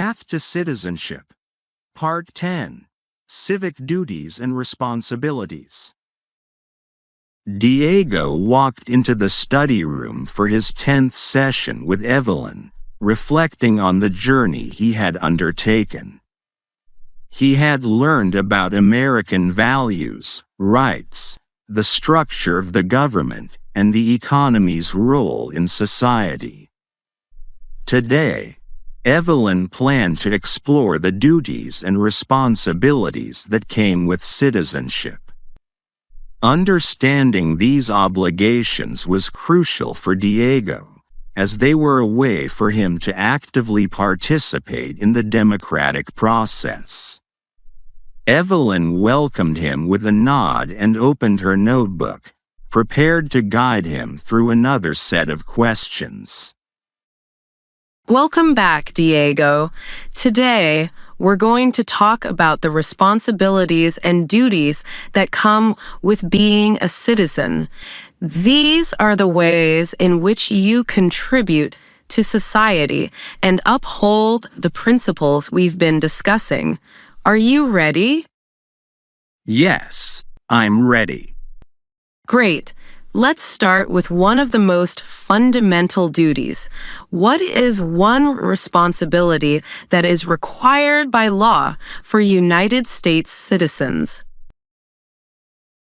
Path to Citizenship, Part 10, Civic Duties and Responsibilities. Diego walked into the study room for his 10th session with Evelyn, reflecting on the journey he had undertaken. He had learned about American values, rights, the structure of the government, and the economy's role in society. Today, Evelyn planned to explore the duties and responsibilities that came with citizenship. Understanding these obligations was crucial for Diego, as they were a way for him to actively participate in the democratic process. Evelyn welcomed him with a nod and opened her notebook, prepared to guide him through another set of questions. Welcome back, Diego. Today, we're going to talk about the responsibilities and duties that come with being a citizen. These are the ways in which you contribute to society and uphold the principles we've been discussing. Are you ready? Yes, I'm ready. Great. Let's start with one of the most fundamental duties. What is one responsibility that is required by law for United States citizens?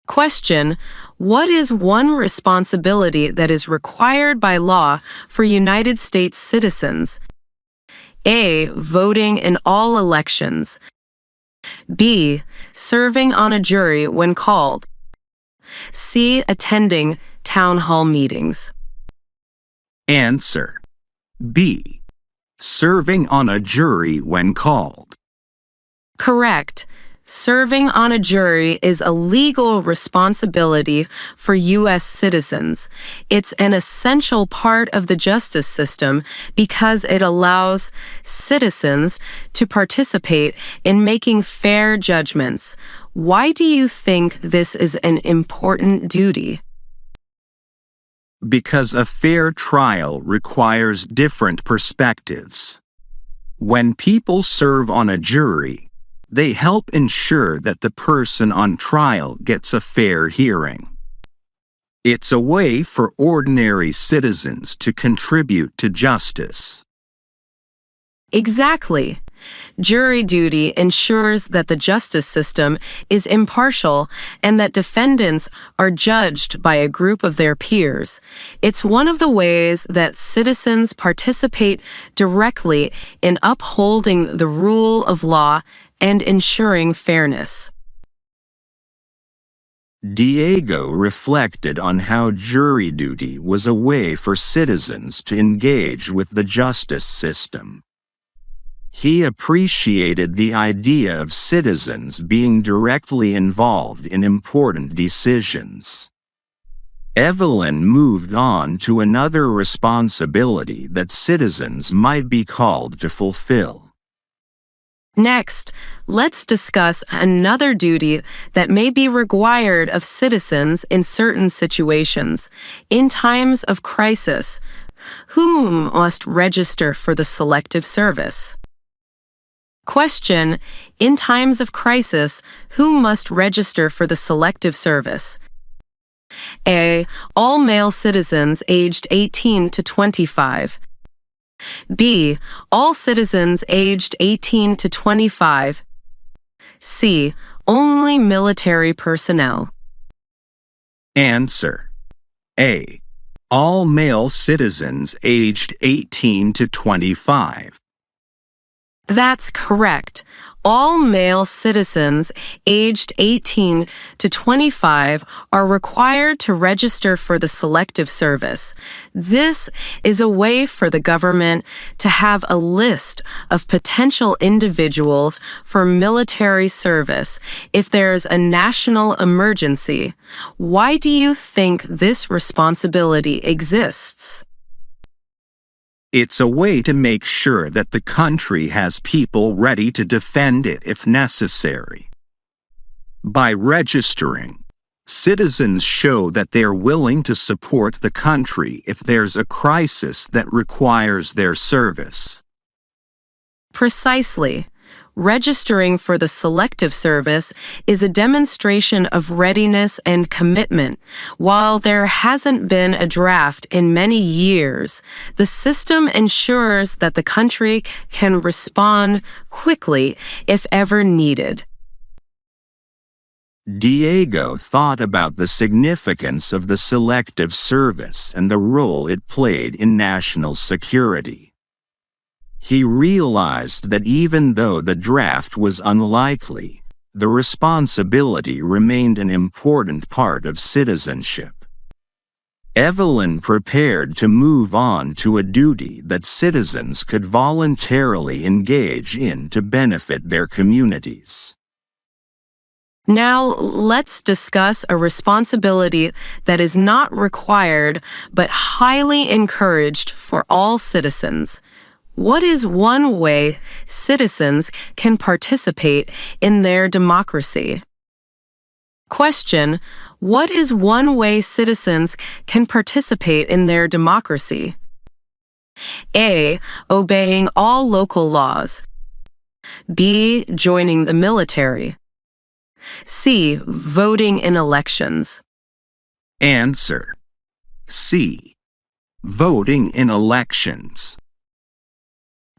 Question: what is one responsibility that is required by law for United States citizens? A. Voting in all elections. B. Serving on a jury when called. C. Attending town hall meetings. Answer: B. Serving on a jury when called. Correct. Serving on a jury is a legal responsibility for U.S. citizens. It's an essential part of the justice system because it allows citizens to participate in making fair judgments. Why do you think this is an important duty? Because a fair trial requires different perspectives. When people serve on a jury, they help ensure that the person on trial gets a fair hearing. It's a way for ordinary citizens to contribute to justice. Exactly. Jury duty ensures that the justice system is impartial and that defendants are judged by a group of their peers. It's one of the ways that citizens participate directly in upholding the rule of law and ensuring fairness. Diego reflected on how jury duty was a way for citizens to engage with the justice system. He appreciated the idea of citizens being directly involved in important decisions. Evelyn moved on to another responsibility that citizens might be called to fulfill. Next, let's discuss another duty that may be required of citizens in certain situations. In times of crisis, who must register for the Selective Service? Question: in times of crisis, who must register for the Selective Service? A. All male citizens aged 18 to 25. B. All citizens aged 18 to 25. C. Only military personnel. Answer: A. All male citizens aged 18 to 25. That's correct. All male citizens aged 18 to 25 are required to register for the Selective Service. This is a way for the government to have a list of potential individuals for military service if there's a national emergency. Why do you think this responsibility exists? It's a way to make sure that the country has people ready to defend it if necessary. By registering, citizens show that they're willing to support the country if there's a crisis that requires their service. Precisely. Registering for the selective service is a demonstration of readiness and commitment. While there hasn't been a draft in many years, the system ensures that the country can respond quickly if ever needed. Diego thought about the significance of the selective service and the role it played in national security. He realized that even though the draft was unlikely, the responsibility remained an important part of citizenship. Evelyn prepared to move on to a duty that citizens could voluntarily engage in to benefit their communities. Now, let's discuss a responsibility that is not required but highly encouraged for all citizens. What is one way citizens can participate in their democracy? Question: what is one way citizens can participate in their democracy? A. Obeying all local laws. B. Joining the military. C. Voting in elections. Answer: C. Voting in elections.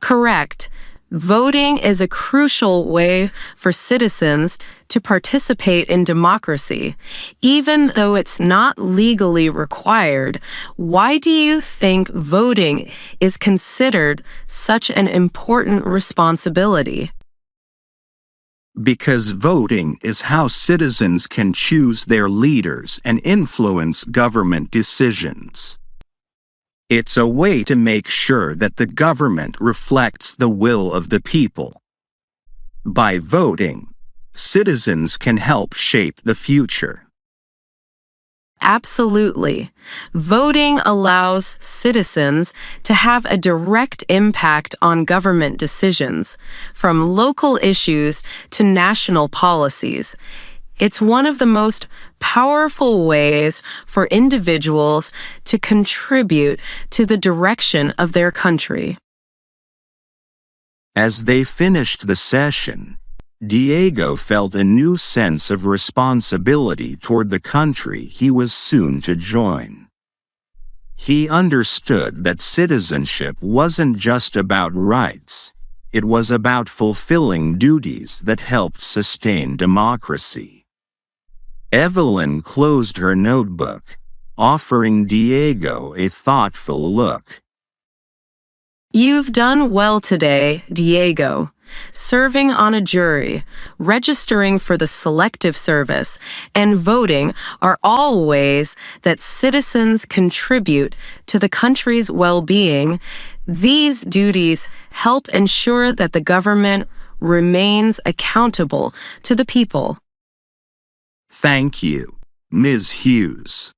Correct. Voting is a crucial way for citizens to participate in democracy. Even though it's not legally required, why do you think voting is considered such an important responsibility? Because voting is how citizens can choose their leaders and influence government decisions. It's a way to make sure that the government reflects the will of the people. By voting, citizens can help shape the future. Absolutely. Voting allows citizens to have a direct impact on government decisions, from local issues to national policies. It's one of the most powerful ways for individuals to contribute to the direction of their country. As they finished the session, Diego felt a new sense of responsibility toward the country he was soon to join. He understood that citizenship wasn't just about rights, it was about fulfilling duties that helped sustain democracy. Evelyn closed her notebook, offering Diego a thoughtful look. You've done well today, Diego. Serving on a jury, registering for the selective service, and voting are all ways that citizens contribute to the country's well-being. These duties help ensure that the government remains accountable to the people. Thank you, Ms. Hughes.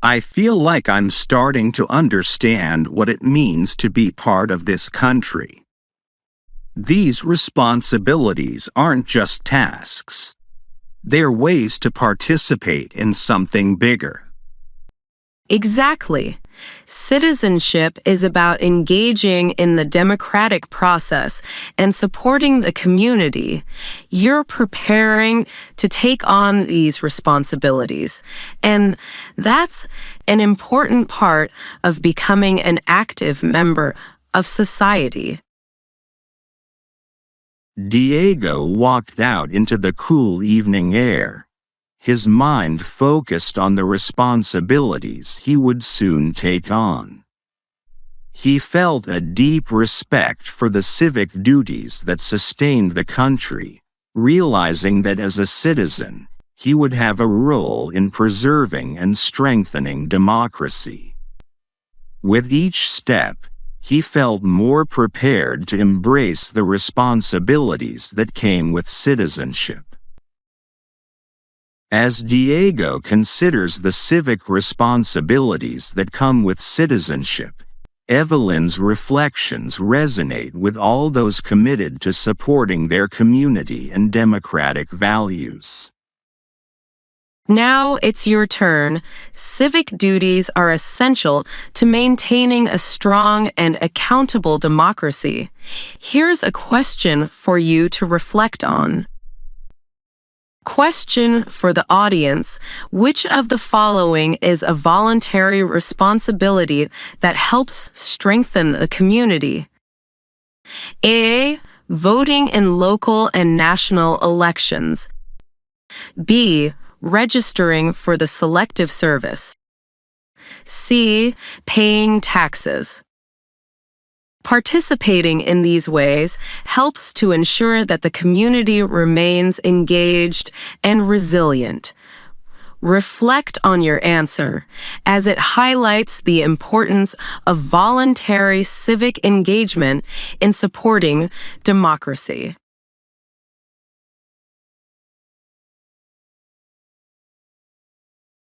I feel like I'm starting to understand what it means to be part of this country. These responsibilities aren't just tasks. They're ways to participate in something bigger. Exactly. Citizenship is about engaging in the democratic process and supporting the community. You're preparing to take on these responsibilities, and that's an important part of becoming an active member of society. Diego walked out into the cool evening air, his mind focused on the responsibilities he would soon take on. He felt a deep respect for the civic duties that sustained the country, realizing that as a citizen, he would have a role in preserving and strengthening democracy. With each step, he felt more prepared to embrace the responsibilities that came with citizenship. As Diego considers the civic responsibilities that come with citizenship, Evelyn's reflections resonate with all those committed to supporting their community and democratic values. Now it's your turn. Civic duties are essential to maintaining a strong and accountable democracy. Here's a question for you to reflect on. Question for the audience: which of the following is a voluntary responsibility that helps strengthen the community? A. Voting in local and national elections. B. Registering for the Selective Service. C. Paying taxes. Participating in these ways helps to ensure that the community remains engaged and resilient. Reflect on your answer, as it highlights the importance of voluntary civic engagement in supporting democracy.